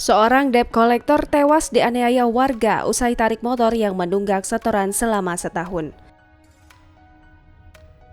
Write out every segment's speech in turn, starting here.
Seorang debt collector tewas dianiaya warga usai tarik motor yang menunggak setoran selama setahun.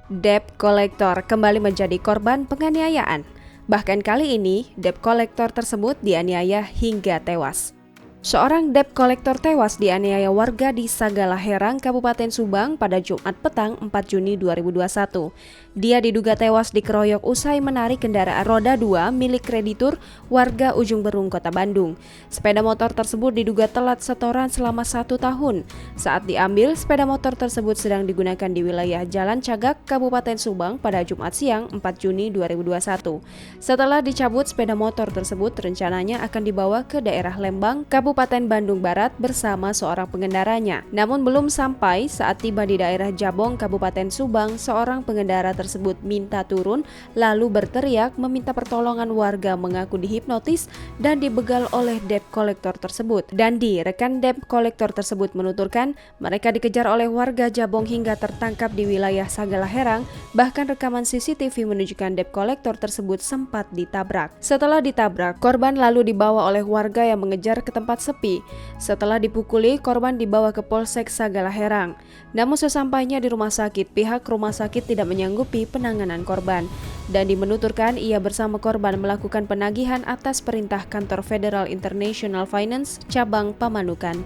Debt collector kembali menjadi korban penganiayaan. Bahkan kali ini, debt collector tersebut dianiaya hingga tewas. Seorang debt collector tewas dianiaya warga di Sagalaherang, Kabupaten Subang pada Jumat petang 4 Juni 2021. Dia diduga tewas dikeroyok usai menarik kendaraan roda 2 milik kreditur warga Ujung Berung, Kota Bandung. Sepeda motor tersebut diduga telat setoran selama 1 tahun. Saat diambil, sepeda motor tersebut sedang digunakan di wilayah Jalan Cagak, Kabupaten Subang pada Jumat siang 4 Juni 2021. Setelah dicabut, sepeda motor tersebut rencananya akan dibawa ke daerah Lembang, Kabupaten Bandung Barat bersama seorang pengendaranya. Namun belum sampai saat tiba di daerah Jabong, Kabupaten Subang, seorang pengendara tersebut minta turun lalu berteriak meminta pertolongan. Warga mengaku dihipnotis dan dibegal oleh debt collector tersebut. Dandi, rekan debt collector tersebut menuturkan mereka dikejar oleh warga Jabong hingga tertangkap di wilayah Sagalaherang. Bahkan rekaman CCTV menunjukkan debt collector tersebut sempat ditabrak. Setelah ditabrak, korban lalu dibawa oleh warga yang mengejar ke tempat sepi. Setelah dipukuli, korban dibawa ke Polsek Sagalaherang. Namun sesampainya di rumah sakit, pihak rumah sakit tidak menyanggupi penanganan korban. Dandi menuturkan ia bersama korban melakukan penagihan atas perintah kantor Federal International Finance cabang Pamanukan.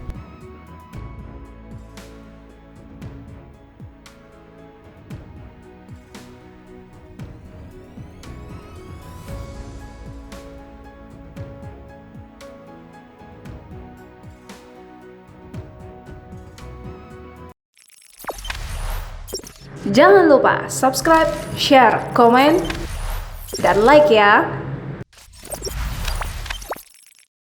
Jangan lupa subscribe, share, komen, dan like ya.